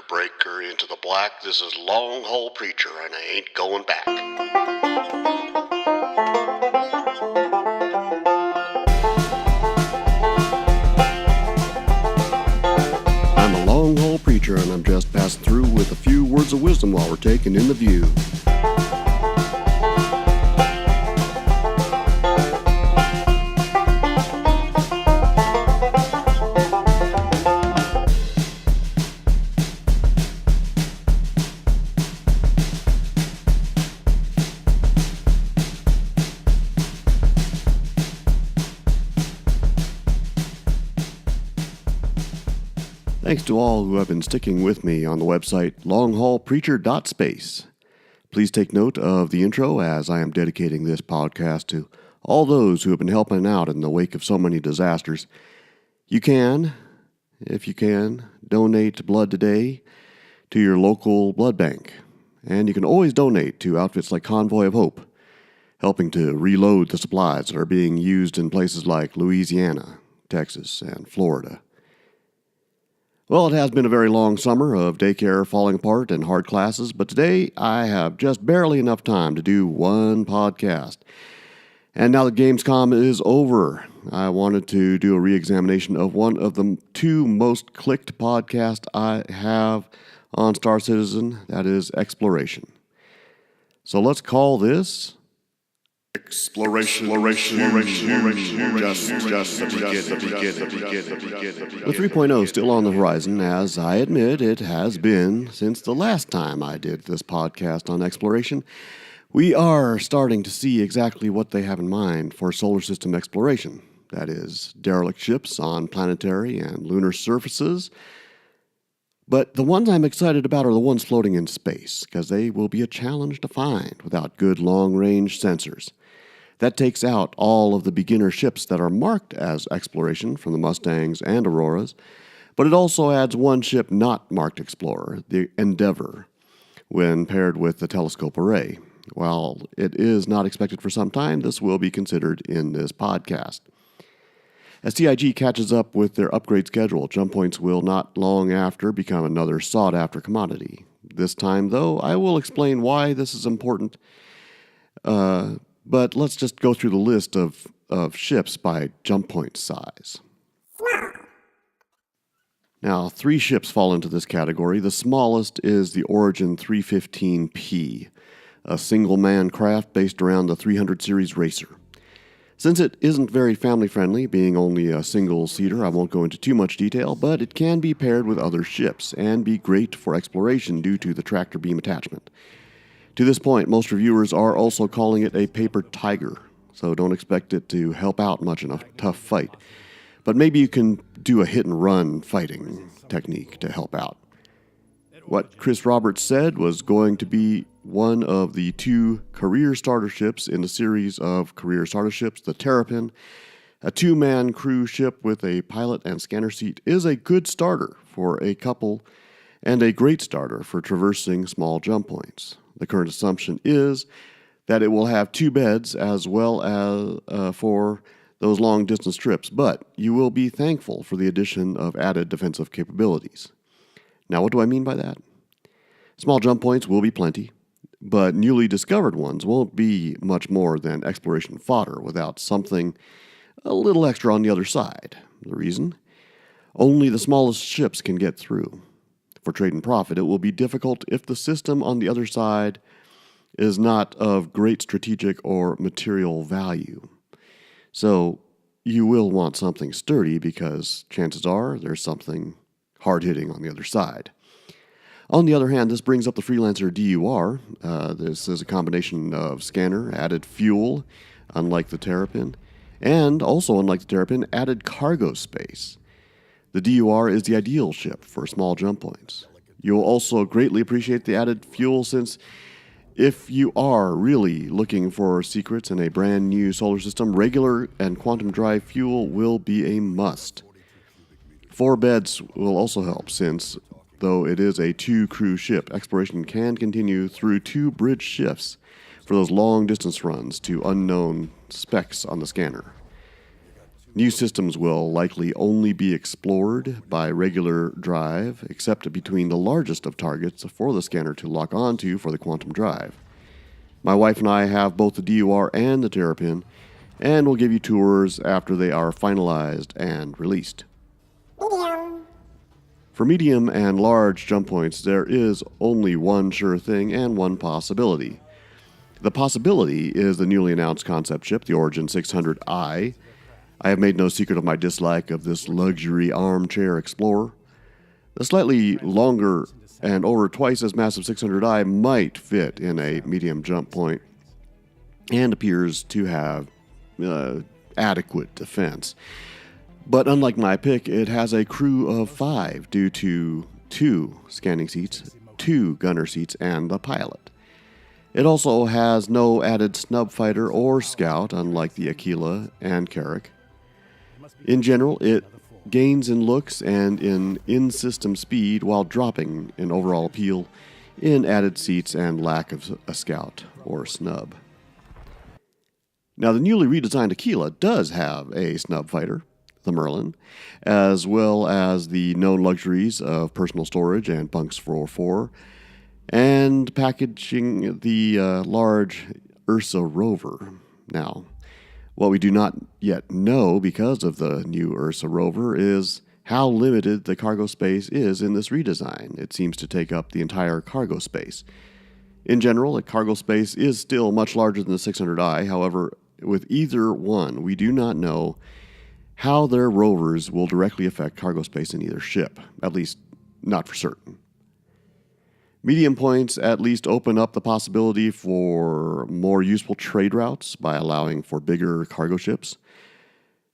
breaker into the black. This is Long Haul Preacher, and I ain't going back. I'm a long haul preacher, and I'm just passing through with a few words of wisdom while we're taking in the view. Thanks to all who have been sticking with me on the website longhaulpreacher.space. Please take note of the intro, as I am dedicating this podcast to all those who have been helping out in the wake of so many disasters. You can, if you can, donate blood today to your local blood bank. And you can always donate to outfits like Convoy of Hope, helping to reload the supplies that are being used in places like Louisiana, Texas, and Florida. Well, it has been a very long summer of daycare falling apart and hard classes, but today I have just barely enough time to do one podcast. And now that Gamescom is over, I wanted to do a re-examination of one of the two most clicked podcasts I have on Star Citizen, that is Exploration. So let's call this Exploration. With 3.0 still on the horizon, as I admit it has been since the last time I did this podcast on exploration, we are starting to see exactly what they have in mind for solar system exploration. That is, derelict ships on planetary and lunar surfaces. But the ones I'm excited about are the ones floating in space, because they will be a challenge to find without good long-range sensors. That takes out all of the beginner ships that are marked as exploration from the Mustangs and Auroras, but it also adds one ship not marked Explorer, the Endeavour, when paired with the telescope array. While it is not expected for some time, this will be considered in this podcast. As TIG catches up with their upgrade schedule, jump points will not long after become another sought-after commodity. This time, though, I will explain why this is important. But let's just go through the list of ships by jump point size. Now, 3 ships fall into this category. The smallest is the Origin 315P, a single-man craft based around the 300 series racer. Since it isn't very family-friendly, being only a single-seater, I won't go into too much detail, but it can be paired with other ships and be great for exploration due to the tractor beam attachment. To this point, most reviewers are also calling it a paper tiger, so don't expect it to help out much in a tough fight. But maybe you can do a hit-and-run fighting technique to help out. What Chris Roberts said was going to be one of the 2 career starter ships in the series of career starter ships, the Terrapin. A 2-man crew ship with a pilot and scanner seat is a good starter for a couple and a great starter for traversing small jump points. The current assumption is that it will have 2 beds as well as for those long-distance trips, but you will be thankful for the addition of added defensive capabilities. Now, what do I mean by that? Small jump points will be plenty, but newly discovered ones won't be much more than exploration fodder without something a little extra on the other side. The reason? Only the smallest ships can get through. For trade and profit, it will be difficult if the system on the other side is not of great strategic or material value. So you will want something sturdy because chances are there's something hard-hitting on the other side. On the other hand, this brings up the Freelancer DUR. This is a combination of scanner, added fuel, unlike the Terrapin, and also, unlike the Terrapin, added cargo space. The DUR is the ideal ship for small jump points. You will also greatly appreciate the added fuel since if you are really looking for secrets in a brand new solar system, regular and quantum drive fuel will be a must. 4 beds will also help since, though it is a 2-crew ship, exploration can continue through 2 bridge shifts for those long distance runs to unknown specs on the scanner. New systems will likely only be explored by regular drive, except between the largest of targets for the scanner to lock onto for the quantum drive. My wife and I have both the DUR and the Terrapin, and we'll give you tours after they are finalized and released. Medium. For medium and large jump points, there is only one sure thing and one possibility. The possibility is the newly announced concept ship, the Origin 600i. I have made no secret of my dislike of this luxury armchair explorer. The slightly longer and over twice as massive 600i might fit in a medium jump point and appears to have adequate defense. But unlike my pick, it has a crew of 5 due to 2 scanning seats, 2 gunner seats, and the pilot. It also has no added snub fighter or scout, unlike the Aquila and Carrack. In general, it gains in looks and in-system speed while dropping in overall appeal in added seats and lack of a scout or snub. Now, the newly redesigned Aquila does have a snub fighter, the Merlin, as well as the known luxuries of personal storage and bunks for 4, and packaging the large Ursa rover. Now, what we do not yet know because of the new Ursa rover is how limited the cargo space is in this redesign. It seems to take up the entire cargo space. In general, the cargo space is still much larger than the 600i. However, with either one, we do not know how their rovers will directly affect cargo space in either ship, at least not for certain. Medium points at least open up the possibility for more useful trade routes by allowing for bigger cargo ships.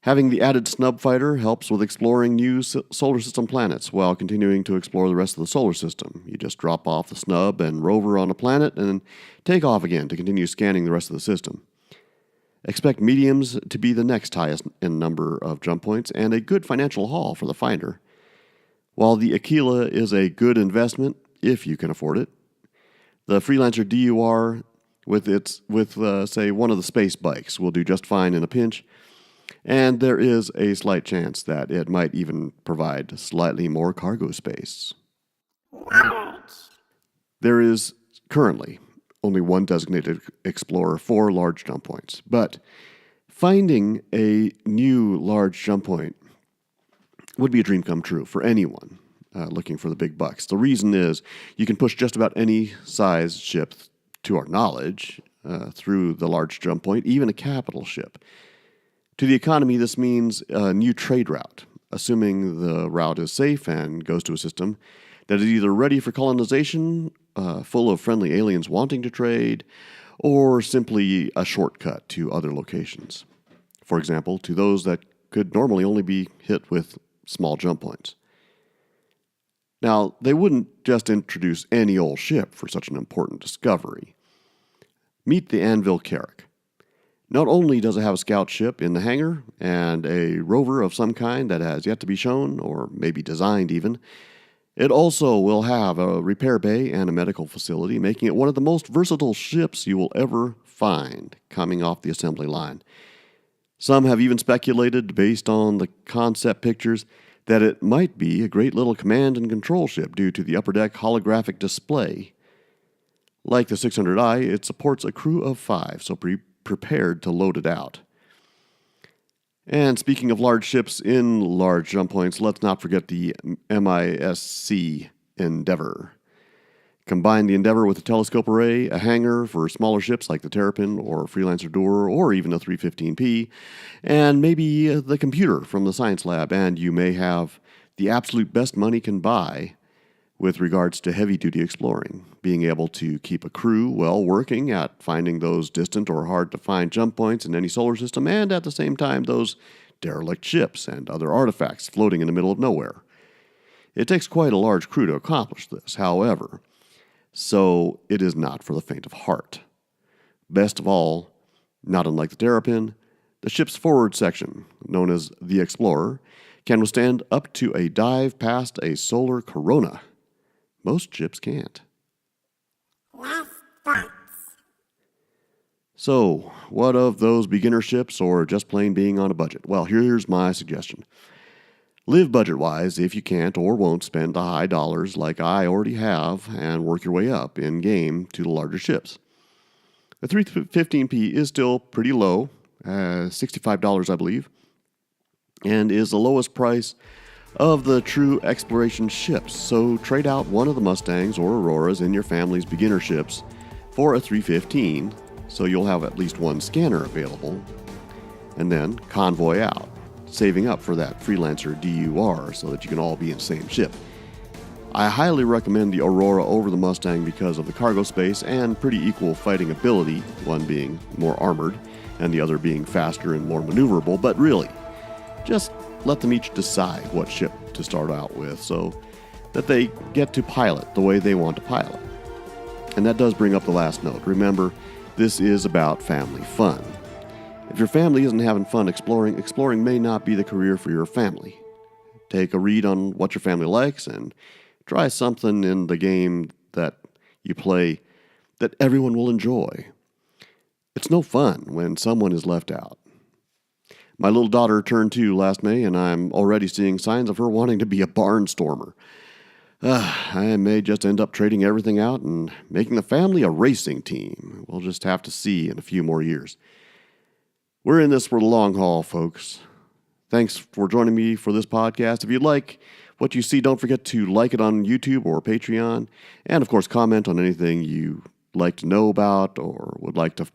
Having the added snub fighter helps with exploring new solar system planets while continuing to explore the rest of the solar system. You just drop off the snub and rover on a planet and take off again to continue scanning the rest of the system. Expect mediums to be the next highest in number of jump points and a good financial haul for the finder. While the Aquila is a good investment, if you can afford it, the Freelancer DUR with say one of the space bikes will do just fine in a pinch, and there is a slight chance that it might even provide slightly more cargo space. There is currently only one designated explorer for large jump points, but finding a new large jump point would be a dream come true for anyone looking for the big bucks. The reason is you can push just about any size ship, to our knowledge, through the large jump point, even a capital ship. To the economy, this means a new trade route, assuming the route is safe and goes to a system that is either ready for colonization, full of friendly aliens wanting to trade, or simply a shortcut to other locations. For example, to those that could normally only be hit with small jump points. Now, they wouldn't just introduce any old ship for such an important discovery. Meet the Anvil Carrack. Not only does it have a scout ship in the hangar and a rover of some kind that has yet to be shown, or maybe designed even, it also will have a repair bay and a medical facility, making it one of the most versatile ships you will ever find coming off the assembly line. Some have even speculated, based on the concept pictures, that it might be a great little command and control ship due to the upper deck holographic display. Like the 600i, it supports a crew of 5, so be prepared to load it out. And speaking of large ships in large jump points, let's not forget the MISC Endeavour. Combine the Endeavour with a telescope array, a hangar for smaller ships like the Terrapin or Freelancer Door or even a 315P, and maybe the computer from the science lab, and you may have the absolute best money can buy with regards to heavy-duty exploring, being able to keep a crew well working at finding those distant or hard-to-find jump points in any solar system, and at the same time those derelict ships and other artifacts floating in the middle of nowhere. It takes quite a large crew to accomplish this, however, so it is not for the faint of heart. Best of all, not unlike the Terrapin, the ship's forward section, known as the Explorer, can withstand up to a dive past a solar corona. Most ships can't. Last thoughts. So, what of those beginner ships or just plain being on a budget? Well, here's my suggestion. Live budget-wise if you can't or won't spend the high dollars like I already have and work your way up in-game to the larger ships. The 315P is still pretty low, $65 I believe, and is the lowest price of the true exploration ships, so trade out one of the Mustangs or Auroras in your family's beginner ships for a 315, so you'll have at least one scanner available, and then convoy out, saving up for that freelancer DUR so that you can all be in the same ship. I highly recommend the Aurora over the Mustang because of the cargo space and pretty equal fighting ability, one being more armored and the other being faster and more maneuverable, but really, just let them each decide what ship to start out with so that they get to pilot the way they want to pilot. And that does bring up the last note. Remember, this is about family fun. If your family isn't having fun exploring may not be the career for your family. Take a read on what your family likes and try something in the game that you play that everyone will enjoy. It's no fun when someone is left out. My little daughter turned 2 last May, and I'm already seeing signs of her wanting to be a barnstormer. I may just end up trading everything out and making the family a racing team. We'll just have to see in a few more years. We're in this for the long haul, folks. Thanks for joining me for this podcast. If you like what you see, don't forget to like it on YouTube or Patreon. And, of course, comment on anything you like to know about or would like to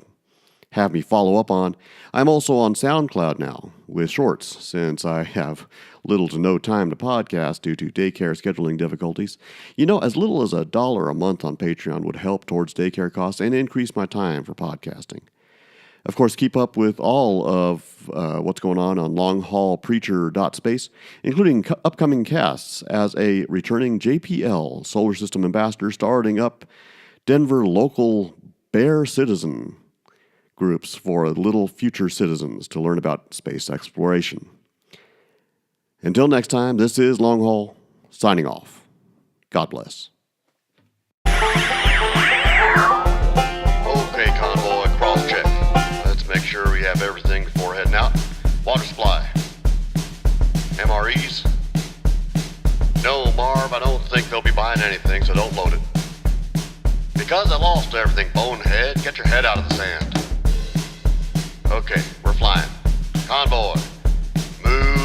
have me follow up on. I'm also on SoundCloud now with shorts since I have little to no time to podcast due to daycare scheduling difficulties. As little as $1 a month on Patreon would help towards daycare costs and increase my time for podcasting. Of course, keep up with all of what's going on longhaulpreacher.space, including upcoming casts as a returning JPL Solar System Ambassador starting up Denver local Bear Citizen groups for little future citizens to learn about space exploration. Until next time, this is Long Haul, signing off. God bless. Okay, convoy, cross-check. Let's make sure we have everything before heading out. Water supply. MREs. No, Marv, I don't think they'll be buying anything, so don't load it. Because I lost everything, bonehead, get your head out of the sand. Okay, we're flying. Convoy, move